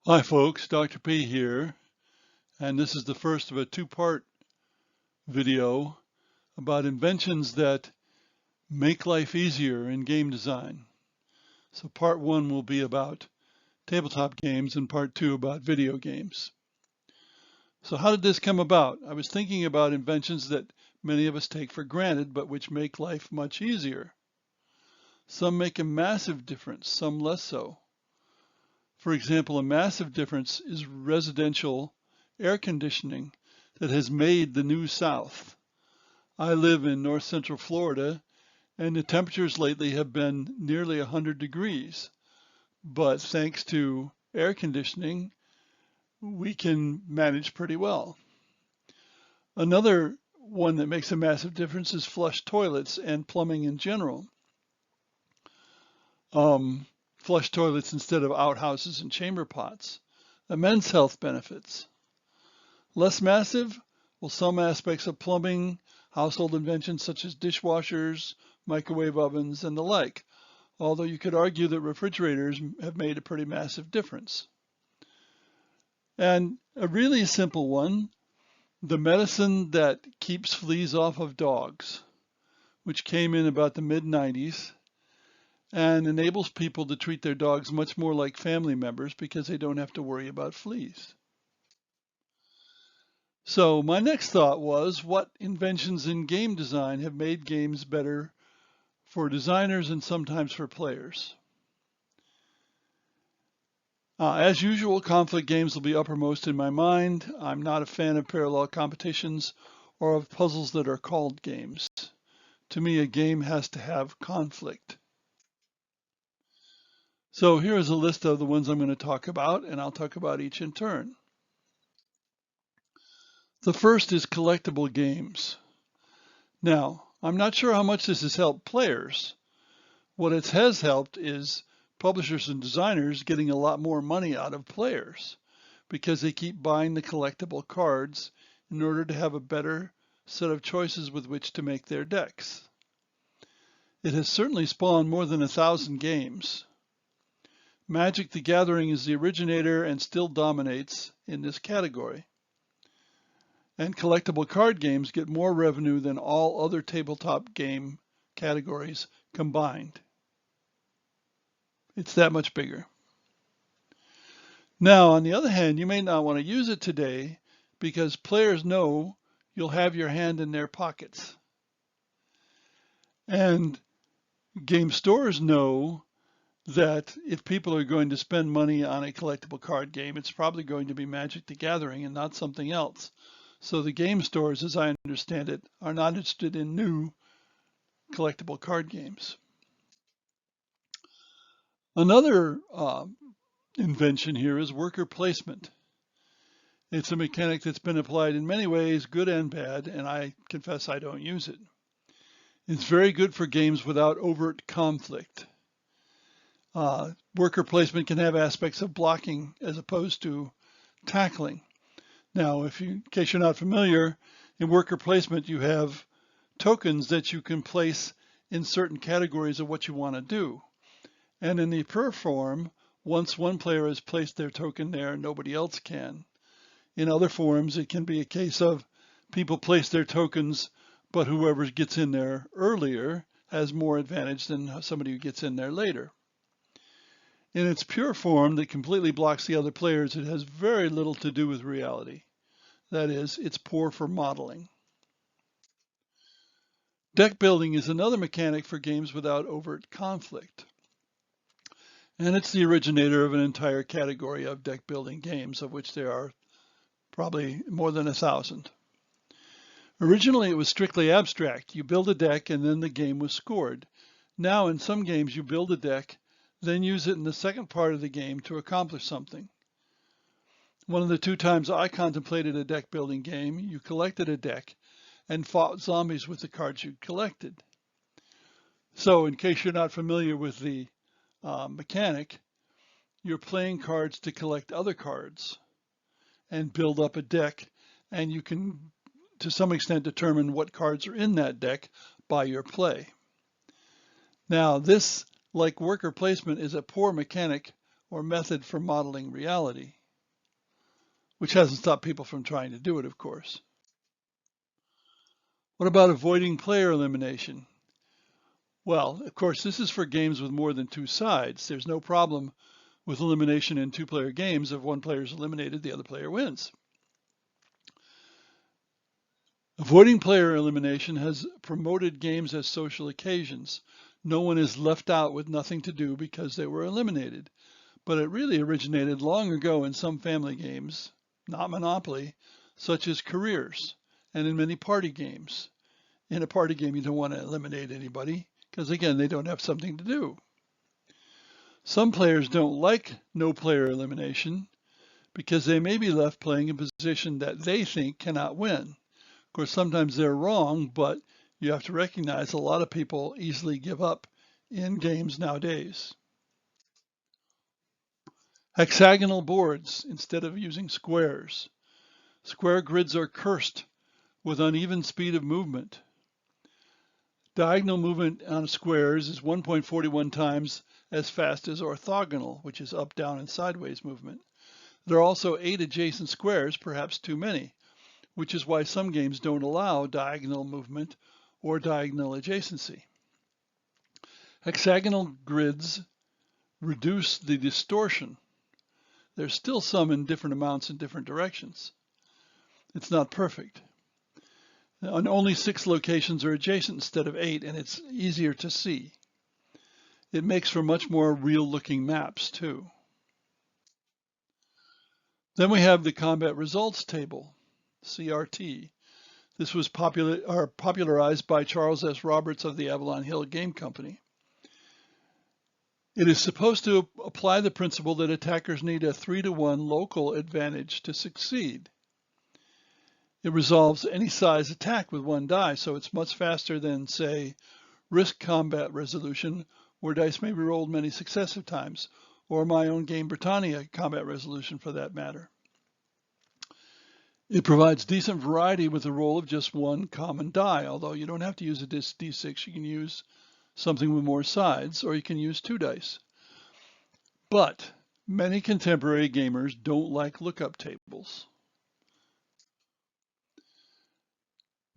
Hi folks, Dr. P here, and this is the first of a two-part video about inventions that make life easier in game design. So part one will be about tabletop games and part two about video games. So how did this come about? I was thinking about inventions that many of us take for granted, but which make life much easier. Some make a massive difference, some less so. For example, a massive difference is residential air conditioning that has made the New South. I live in north central Florida, and the temperatures lately have been nearly 100 degrees. But thanks to air conditioning, we can manage pretty well. Another one that makes a massive difference is flush toilets and plumbing in general. Flush toilets instead of outhouses and chamber pots. Immense health benefits. Less massive? Well, some aspects of plumbing, household inventions such as dishwashers, microwave ovens, and the like, although you could argue that refrigerators have made a pretty massive difference. And a really simple one, the medicine that keeps fleas off of dogs, which came in about the mid-90s and enables people to treat their dogs much more like family members because they don't have to worry about fleas. So my next thought was, what inventions in game design have made games better for designers and sometimes for players? As usual, conflict games will be uppermost in my mind. I'm not a fan of parallel competitions or of puzzles that are called games. To me, a game has to have conflict. So here is a list of the ones I'm going to talk about, and I'll talk about each in turn. The first is collectible games. Now, I'm not sure how much this has helped players. What it has helped is publishers and designers getting a lot more money out of players because they keep buying the collectible cards in order to have a better set of choices with which to make their decks. It has certainly spawned more than 1,000 games. Magic the Gathering is the originator and still dominates in this category. And collectible card games get more revenue than all other tabletop game categories combined. It's that much bigger. Now, on the other hand, you may not want to use it today because players know you'll have your hand in their pockets. And game stores know that if people are going to spend money on a collectible card game, it's probably going to be Magic the Gathering and not something else. So the game stores, as I understand it, are not interested in new collectible card games. Another invention here is worker placement. It's a mechanic that's been applied in many ways, good and bad, and I confess I don't use it. It's very good for games without overt conflict. Worker placement can have aspects of blocking as opposed to tackling. Now, in case you're not familiar, in worker placement you have tokens that you can place in certain categories of what you want to do. And in the pure form, once one player has placed their token there, nobody else can. In other forms, it can be a case of people place their tokens, but whoever gets in there earlier has more advantage than somebody who gets in there later. In its pure form that completely blocks the other players, it has very little to do with reality. That is, it's poor for modeling. Deck building is another mechanic for games without overt conflict. And it's the originator of an entire category of deck building games, of which there are probably more than 1,000. Originally, it was strictly abstract. You build a deck and then the game was scored. Now, in some games, you build a deck, then use it in the second part of the game to accomplish something. One of the 2 times I contemplated a deck building game, you collected a deck and fought zombies with the cards you collected. So in case you're not familiar with the mechanic, you're playing cards to collect other cards and build up a deck, and you can to some extent determine what cards are in that deck by your play. Now this, like worker placement, is a poor mechanic or method for modeling reality, which hasn't stopped people from trying to do it, of course. What about avoiding player elimination? Well, of course, this is for games with more than two sides. There's no problem with elimination in two-player games. If one player is eliminated, the other player wins. Avoiding player elimination has promoted games as social occasions. No one is left out with nothing to do because they were eliminated. But it really originated long ago in some family games, not Monopoly, such as careers, and in many party games. In a party game, you don't want to eliminate anybody because, again, they don't have something to do. Some players don't like no player elimination because they may be left playing a position that they think cannot win. Of course, sometimes they're wrong, but you have to recognize a lot of people easily give up in games nowadays. Hexagonal boards instead of using squares. Square grids are cursed with uneven speed of movement. Diagonal movement on squares is 1.41 times as fast as orthogonal, which is up, down, and sideways movement. There are also 8 adjacent squares, perhaps too many, which is why some games don't allow diagonal movement or diagonal adjacency. Hexagonal grids reduce the distortion. There's still some in different amounts in different directions. It's not perfect. And only 6 locations are adjacent instead of 8, and it's easier to see. It makes for much more real-looking maps, too. Then we have the combat results table, CRT. This was popularized by Charles S. Roberts of the Avalon Hill Game Company. It is supposed to apply the principle that attackers need a 3-to-1 local advantage to succeed. It resolves any size attack with 1 die, so it's much faster than, say, Risk Combat Resolution, where dice may be rolled many successive times, or my own game Britannia Combat Resolution for that matter. It provides decent variety with the roll of just 1 common die, although you don't have to use a D6, you can use something with more sides, or you can use 2 dice. But many contemporary gamers don't like lookup tables.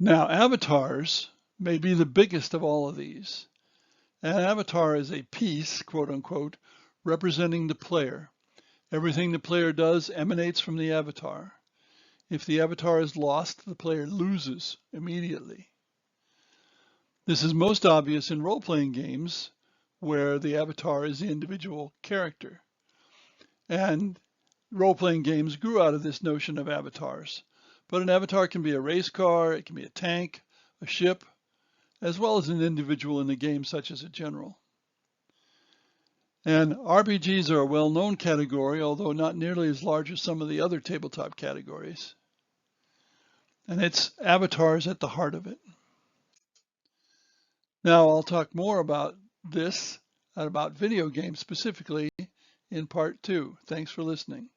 Now, avatars may be the biggest of all of these. An avatar is a piece, quote unquote, representing the player. Everything the player does emanates from the avatar. If the avatar is lost, the player loses immediately. This is most obvious in role-playing games where the avatar is the individual character. And role-playing games grew out of this notion of avatars. But an avatar can be a race car, it can be a tank, a ship, as well as an individual in the game, such as a general. And RPGs are a well-known category, although not nearly as large as some of the other tabletop categories. And it's avatars at the heart of it. Now I'll talk more about this, about video games specifically, in part 2. Thanks for listening.